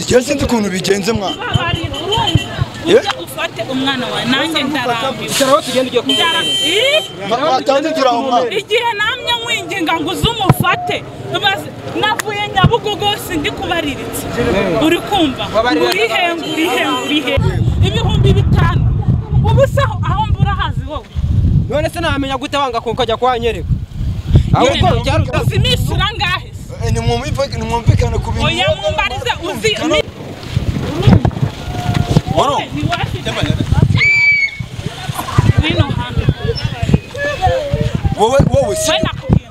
je sinzi ukuntu bigenze mwana ufate umwana wawe nanjye ndarambiwe cyaraho tugenda ugiye kumubona atanze turaho mwana igihe namye nkwinginga ngo uzumufate navuye Nyabugogo sindi kubariritse uri kumva urihe ibihumbi 5 ubusa aho mbura hazi wowe none se namenya gute wanga kujya kwanyereka ahubwo cyarutaza simisura ngahe ni mwumvikana ku bintu oya mumbarize uzi Wano wowe si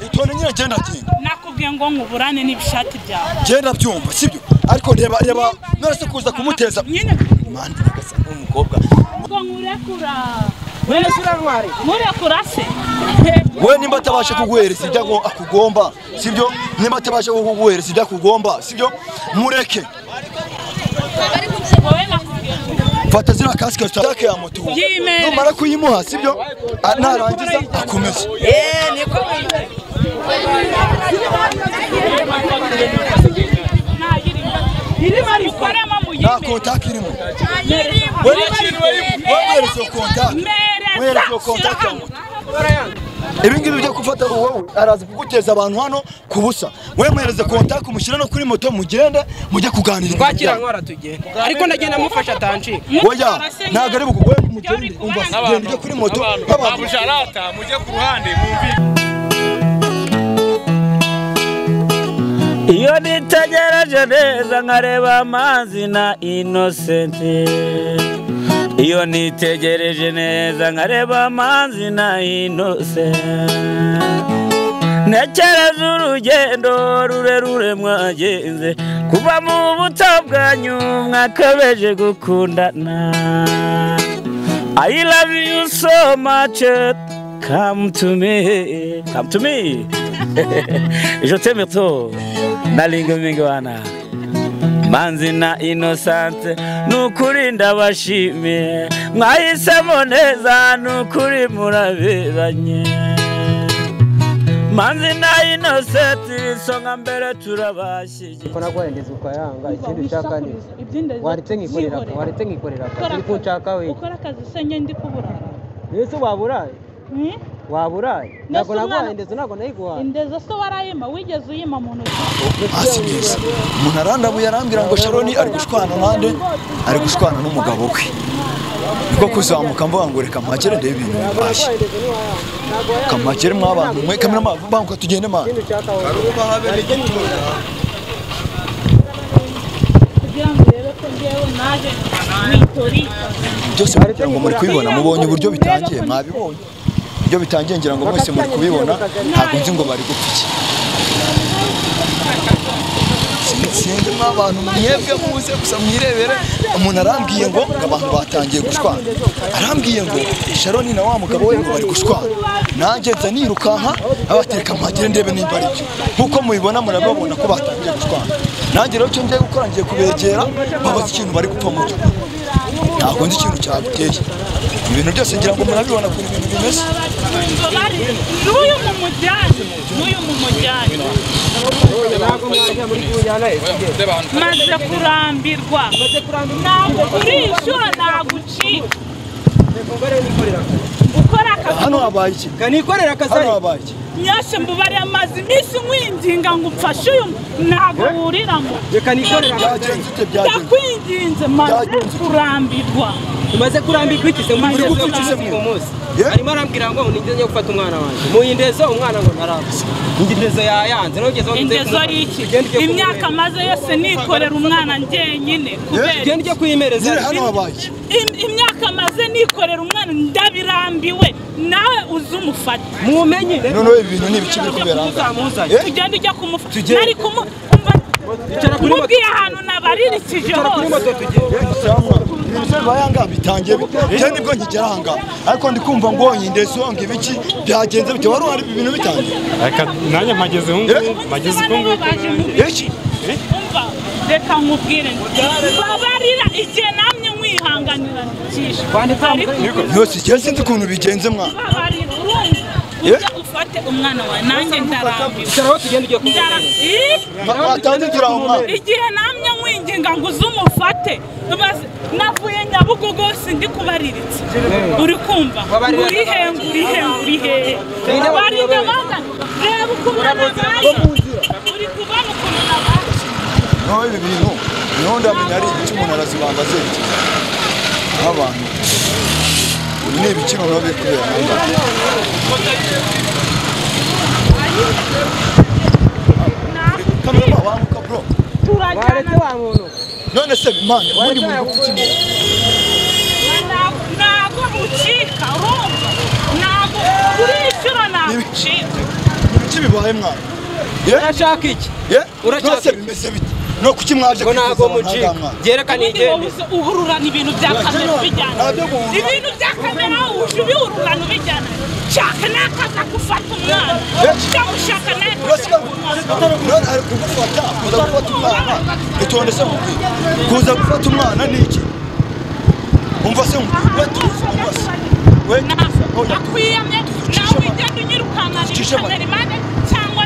itone nyine genda kinga nakubwiye ngo nguburane n'ibishati byawe genda byumva sibyo ariko reba none se kuza kumuteza nyine Manzi nagasanga umukobwa ngo ngurekura none se urantware ngurekura se we nimba atabasha kuguhereza ibyo akugomba sibyo nimba atabasha kuguhereza ibyo akugomba sibyo mureke fata zira kasike tutake ya moto numara kuyimuha sibyo narangiza akomeza niko na kontake irimo weretse kontake ya moto ibi ngibi byo gufata wowe araza kuguteza abantu hano kubusa we muhereze kontake umushyira no kuri moto mugende mujye kuganira twakira nkora tugenda ariko ndagenda mufasha tanci oya ntago ari bukugoye mugende umva gende kuri moto abujarata mujye ku ruhande mumvi iyo nitegereje neza nkareba Manzi na Innocente iyo nitegereje neza nkareba Manzi na Innocente ntekereza urugendo rurerure mwagenze kuva mu buto bwanyu mwakabeje gukundana I love you so much come to me je t'aime trop nalingo mingi wana Manzi na Innocente nukuri ndabashimiye mwahisemo neza nukuri muraberanye Manzi na Innocente songa mbere turabashije ko nagwendeza ukayanga ikindi cyaka ni waretse ngikorera uri kunshaka we ukora akazi senye ndi kuburara Yesu waburaye nako nagwendeza nako nayiguha indezo so warayima wigeze uyima mu ntoki asibye umuntu arandabuye arambwira ngo Shallon ari gushwana nande ari gushwana n'umugabo we niko kuzamuka mvuga ngo reka mpakere ndebe ibintu bibashye kamakere mwabantu mwe kamera banko tugende mana kugira ngo rero ko ngewe naje witori byose kugira ngo muri kubibona mubonye uburyo bitangiye mwabibonye ibyo bitangiye ngira ngo mwese muri kubibona ntabwo nzi ngo bari gupfiki sinzi mw'abantu mwebwe muze gusa mwirebere umuntu arambwiye ngo abantu batangiye gushwana arambwiye ngo Shallon na wa mugabo we ngo bari gushwana nanjye nza nirukanka abatereka mpagire ndebe nimba ari byo nkuko mubibona murababona ko batangiye gushwana nanjye rero cyo ngiye gukora ngiye kubegera babaza ikintu bari gupfa mu cyo ntabwo nzi ikintu cyaguteye ibintu byose ngira ngo murabibona kuri ibintu bimeze n'uyu mu mujyanye maze kurambirwa ntabwo urishura nagucika gukora akazi hano habaye iki kanikorera akazi hano habaye iki nyashe mbubare amazi iminsi nkwinginga ngo upfashe uyu ntabwo wuriramo reka nikorera ndakwinginze maze kurambirwa umaze kurambirwa iki se muri gupfukise mu munsi arimo arambwira ngo nigeze gufata umwana wanjye mu indezo umwana ngo narabuze indezo yayanze nogeze indezo y'iki imyaka maze yose nikorera umwana njyenyine kubera gende kwimereza hano habaye imyaka maze nikorera umwana ndabirambiwe nawe uzumufata mumenye none ibintu n'ibiki biri kubera tugende ujya kumufata ari kumubwiye ahantu nabaririkije hose bayanga bitangiye je nibwo nkigera hanga ariko ndi kumva ngo indezo ngo ibiki byagenze bite wari hari ibintu bitangiye aka nanye mageze kungu iki umva reka nkubwire babarira igihe namye nkwihanganira cyishe yose je sinzi ukuntu bigenze mwa babarira ufate umwana wawe nanjye ndarambiwe Cyaraho tugenda ugiye kumubona Batandikira umwana igihe namye mwinginga ngo uzumufate navuye Nyabugogo sindi kubariritse uri kumva urihe barinde banga reba ukubona nabaye uri kubana ukuntu nabaye no ibi bintu niho ndamenya ari icyo umuntu arazibamba zereke abantu ni ibikino no bikubera kamera wanguka bro waretse wa muntu none se imana muri mu gupfukimye nago bucika urumva nago urishura nagucika ibiki bibaye mwana urashaka iki urashaka bimeze bite no kuki mwaje nago mucika byerekana igende uhururana ibintu bya kamera bijyana ibintu bya kamera ubihururana bijyana shaka nakaza gufata umwana cyangwa ushaka nakaza ari kugufata kuza gufata umwana itonde se kuza gufata umwana ni iki umva se umva se we akwiyamye nawe ugenda unyirukana kamera imana cyangwa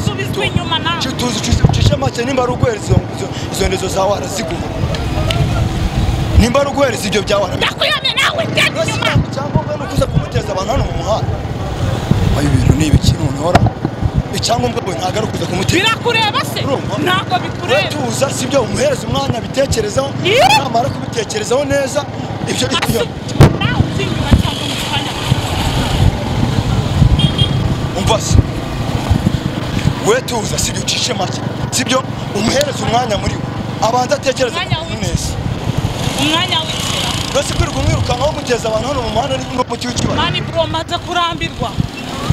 subizwe inyuma nawe tuzi make nimba ari uguhereza izo ndezo zawe araziguha nimba ari uguhereza ibyo byawe ndakwiyamye nawe ugenda inyuma icyangombwa ni ukuza kumuteza abantu hano mu muhanda ayo bintu ni ibiki nonora icyangombwa we ntabwo ari ukuza kumuteza birakureba se ntabwo bikureba tuza sibyo umuhereza umwanya bitekerezaho namara kubitekerezaho neza ibyo nawe uzinyuma cyangwa mufanya umva se we tuza sibyo ucishe make sibyo umuhereza umwanya muri we abanza atekereza neza umwanya w'ikira bose kwirirwa umwirukankaho guteza abantu hano mu muhanda n'ingo mu kigo kibaye mani bro maze kurambirwa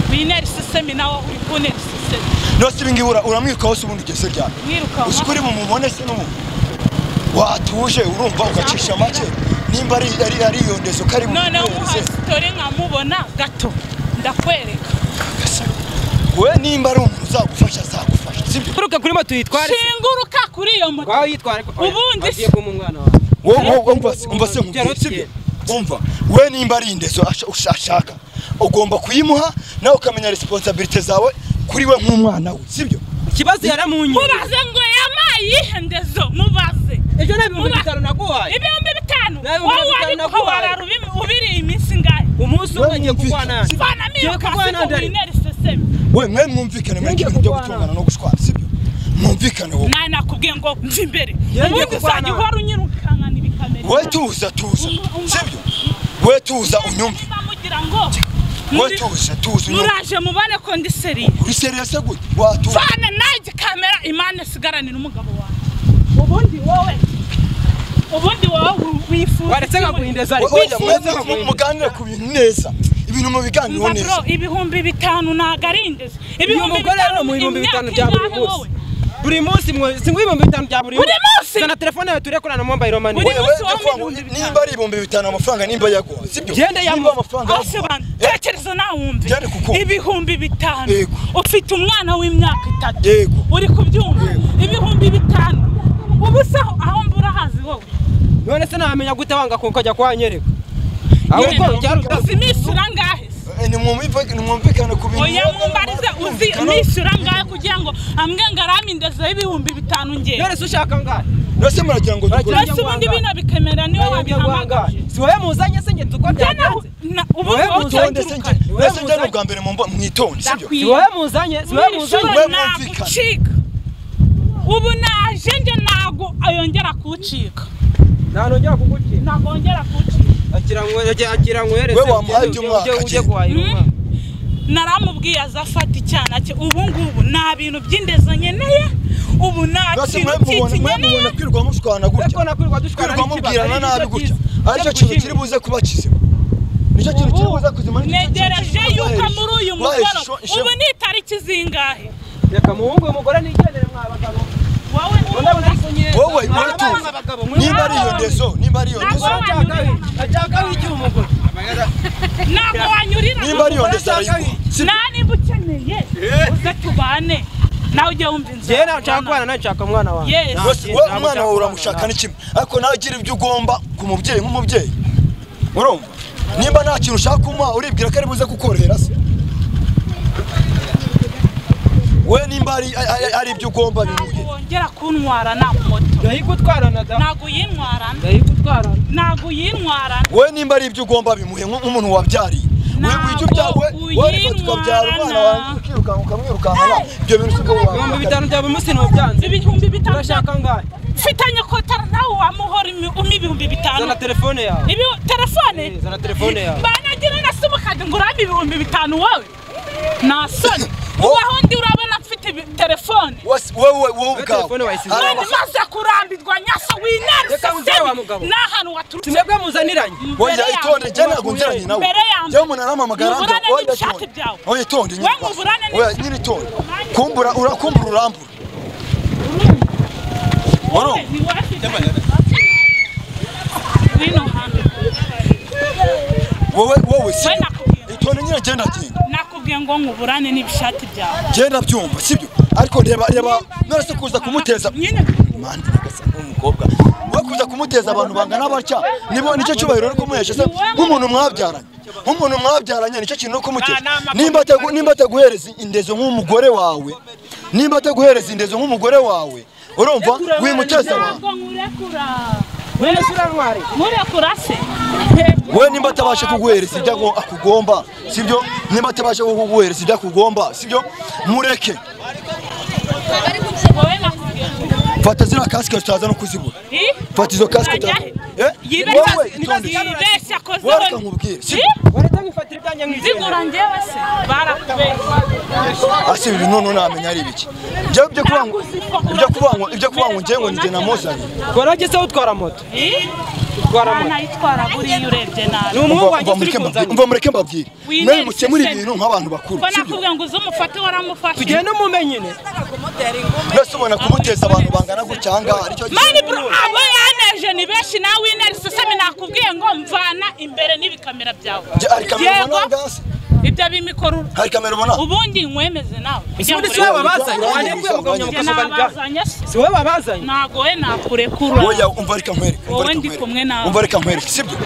bineri system nawe uri kuneri system no si bingi uramwirukaho se ubundi ugeze ryane mwirukaho usikuri mu mubone se n'ubu watuje urumva ugacisha make nimba ari iyo ndezo kari mu none story nkamubona gato ndakwereka we nimba ari umuntu uzagufasha azagufasha sibyo kuruka kuri moto yitware shinguruka kuri iyo moto kwaho yitware ubundi agiye ku mwana wawe umva se sibyo umva we nimba ari indezo ushaka ugomba kuyimuha nawe ukamenya responsibility zawe kuri we nk'umwana we sibyo ikibazo yaramunye mubaze ngo yamaye ihendezo mubaze ejo n'ibihumbi 5 naguhaye ibihumbi 5 wowe ariko wararubi ubiri iminsi ngahe umunsi umwe ngiye kugwana fana miyo kasi bineri system we mwe mwumvikane mwe ibintu byo gutungana no gushwana sibyo mwumvikane wowe nani nakubwiye ngo mvi imbere ubundi uzajya uhora unyirukankana ibikamera we tuza sibyo we tuza unyumve bamugira ngo we tuza unyumve muraje mubane ko ndi seriye uri seriye se gute watuza fana naje kamera imana sigaranira umugabo wawe ubundi wowe wifuza waretse ngaguhindeza ariko muganire ku bintu neza ibintu mu biganiro neza ibihumbi 5 nagarindeze ibihumbi 5 bya buri munsi singwe ibihumbi 5 bya buri munsi sana telefone yawe turekorana mu mobile money nimba ari ibihumbi 5 amafaranga nimba yaguha sibyo gende yambo amafaranga tekereza nawumve ibihumbi 5 ufite umwana w'imyaka 3 uri kubyumva ibihumbi 5 ubusaho aho mbura hazi wowe none se namenya gute wanga kujya kwanyereka ahubwo uzimisura ngahe ni mwumvikane ku bintu oya mumbarize uzimisura ngahe kugira ngo amwe ngarami ndeze ibihumbi 5 ngiye none se ushaka ngahe nose muragira ngo dukore ubundi bina bikemera niwe wabihamagaje si wowe muzanye se nge tuko byagenze ubu wowe se nge bwa mbere mwitonde sibyo si wowe muzanye nagucika ubu naje nge nago ayongera kucika ntanongera kugucika nagongera kucika akira ngwereze we wamuhaye umwaka uje guhahira naramubwiye azafata icyana cye ubu ngubu nta bintu by'indezo nyeneye ubu nta kintu mubona kwirwa mushwana gutya ariko nakwirwa dushwana mubwirana nabi gutya aricyo kintu kiri buze kuba kizima nicyo kintu kiri buze kuzima negereje yuko muri uyu mugoroba ubu ni itariki zingahe reka muhungu umugore nigendere mwabagabo wowe nimba ari iyo ndezo achaka wiki umugore nako wanyurira nimba ari iyo ndezo nani bukeneye uze tubane nawe ujye wumva inzu jena nshakwana nashaka umwana wawe wowe umwana wawe uramushaka n'ikimwe ariko nawe gira ibyo ugomba ku mubyeyi nk'umubyeyi urumva nimba nta kintu ushaka kumuha uribwira ko ari buze kukorera se we nimba ari ibyo ugomba bimuhe wongera kuntwara na moto ndayigutwarana da ntago yintwarana ndayigutwarana ntago yintwarana we nimba ari ibyo ugomba bimuhe nk'umuntu wabyariye we wijyo byawe wari tukabyara umwana wawe ukirukanka ukamwirukankana ibyo bintu siko wawe 5,000 bya buri munsi n'ubyanze 5,000 urashaka ngahe fitanye kotara nawe wamuhora 5,000 zana telefone yawe telefone zana telefone yawe banagira nasumukaje ngurambe 5,000 wowe nasoni ubaho ndi urabona mfite telefone wowe telefone wayisize maze kurambirwa nyasa winarse n'ahantu waturutse sinebwe muzaniranye oya itonde je ntago nziranye nawe je umuntu aramamagara oya itonde oya nyine itonde kumbura urambura Wano wowe si itonde nyine genda genda nakubwiye ngo nguburane n'ibishati byawe genda byumva sibyo ariko reba none kuza kumuteza Manzi nagasa umukobwa wakuza kumuteza abantu bangana batya nibo nicyo cyubahiro uri kumuhesha se nk'umuntu mwabyaranye nicyo kintu uri kumuteza nimba ataguhereza indezo nk'umugore wawe urumva wimuteza abantu murekura se we nimba atabasha kuguhereza ibyo akugomba sibyo nimba atabasha kuguhereza ibyo akugomba sibyo mureke fata zira kasike utaza no kuzibura fata izo kasike utaza yibeshya koze wareka nkubwire sibyo wareta ngifatira ibyanya nk'izina zigura njyewe se barakubeshya asi ibi none namenya ari ibiki ibyo kubango ngiye ngo nige namuzanye korage se utwara moto nayitwara buriya urebye nabi n'umuhungu wanjye turi kunzanya umva mureke mbabwire mwe mukemura ibintu nk'abantu bakuru ko nakubwiye ngo uzumufate waramufashe tugende mumenyine nese ubona kumuteza abantu bangana gucyanga aricyo mani bro abo yaneje ni benshi nawe inerse sami nakubwiye ngo mvana imbere n'ibikamera byawe ibyo bimikoro hari kamera ubona ubundi nkwemeze nawe ubundi si wowe wabazanye wande kuye mugabanya mukasubanya si wowe wabazanye ntago we nakurekura oya umva reka nkwereke umva reka nkwereke sibyo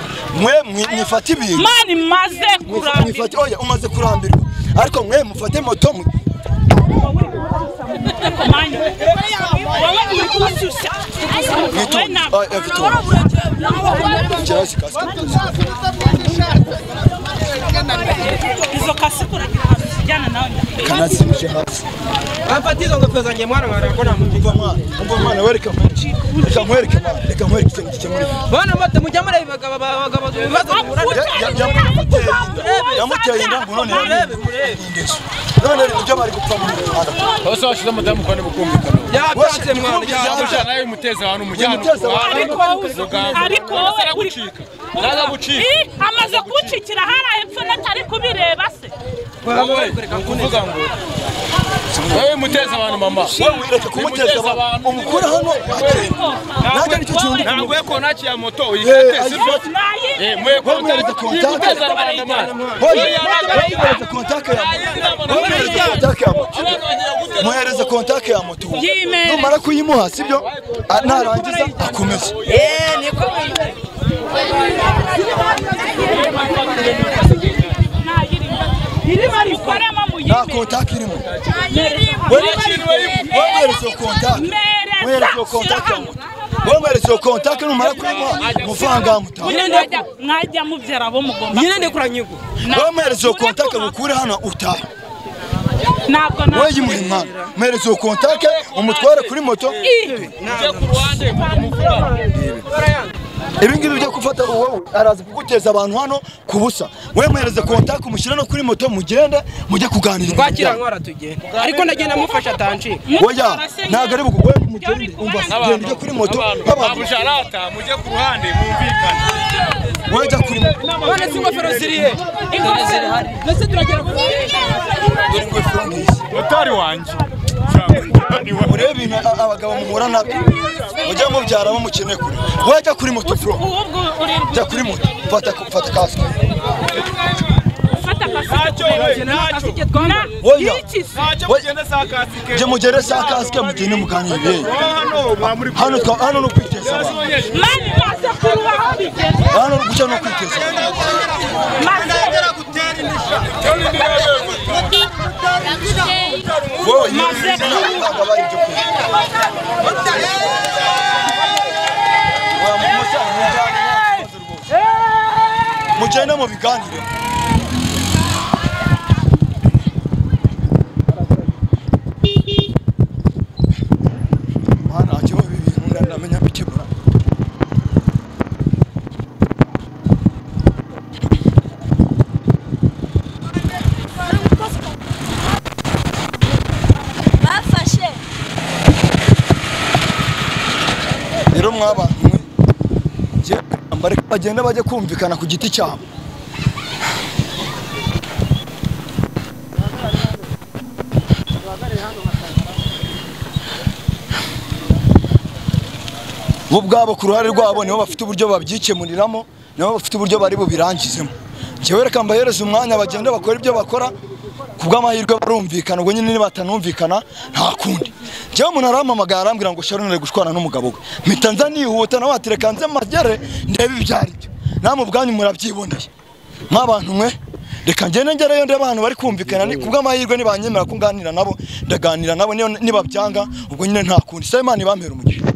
mwe mwifata ibintu mani maze kurambirwa oya umaze kurambirwa ariko mwe mufate moto mwe izo kasikura kijana nawe kanazimije hasi bafatizo ngo twazanye mwana ko umva mwana wereka nkwereke ikintu gikemura bana mate mujya muri abagabo bibazo yamuteye indangu none none ibyo bari gupfa mu Rwanda bose washize madamu kwane bukumvikana yatanze mwana yabusha nawe muteza abantu mujyana ariko wowe gucika naza gucika amaze kucikira hara hepfo natari kubireba se kuvuga ngo wewe muteza abantu mama wewe wireke kumuteza abantu umukura hano ntabwo nicyo kintu ntabwo yako naci ya moto uyifate mwe mwereze kontake mwereze kontake ya moto numara kuyimuha sibyo narangiza akomeze niko nta kontake irimo mwereze kontake numara kuyimuha muvanga mutaha mwajya mubyara abo mugomba nyine ndekuranyugo mwereze kontake gukure hano utaha ntabwo we yimuha mwana mwereze kontake umutware kuri moto ibi ngibi byo gufata wowe araza kuguteza abantu hano kubusa we mwereze kontake umushyira no kuri moto mugende mujye kuganira twakira nkora tugenda ariko ndagenda mufasha tanci oya ntago ari bukuwe mugende umva gende kuri moto abusharata mujye ku ruhande mumvikana wajya kuri moto none si ingofero zirihe ingofero ziri hari ndetse turagera kuri dore ingofero ngizi motari wanjye urebe abagabo muhura nabyo mujya mubyara bo mukene kure wajya kuri moto bro jya kuri moto fata kasike je mugere sa kasike mugende muganire hano no kwiteza hano guca no kwiteza mugende mu biganiro mana cyo ibintu ndamenya bikemura bafashe rero mwabantu je ambare bagenda baje kumvikana ku giti cyabo bo bwabo ku ruhare rwabo niho bafite uburyo babyikemuriramo niho bafite uburyo bari bubirangizemo jewe reka mbahereza umwanya bagenda bakora ibyo bakora kubw'amahirwe barumvikana ubwo nyine nibatanumvikana nta kundi jewe umuntu arampamagara arambwira ngo Shallon ari gushwana n'umugabo we mpita nza nihuta nawe atireka nze magere ndebe ibyari byo namwe ubwanyu murabyiboneye nk'abantu mwe reka ngende ngereyo ndebe abantu bari kumvikana ni kubw'amahirwe nibanyemera ko nganira nabo ndaganira nabo nibabyanga ubwo nyine nta kundi se Imana ibampera umugisha.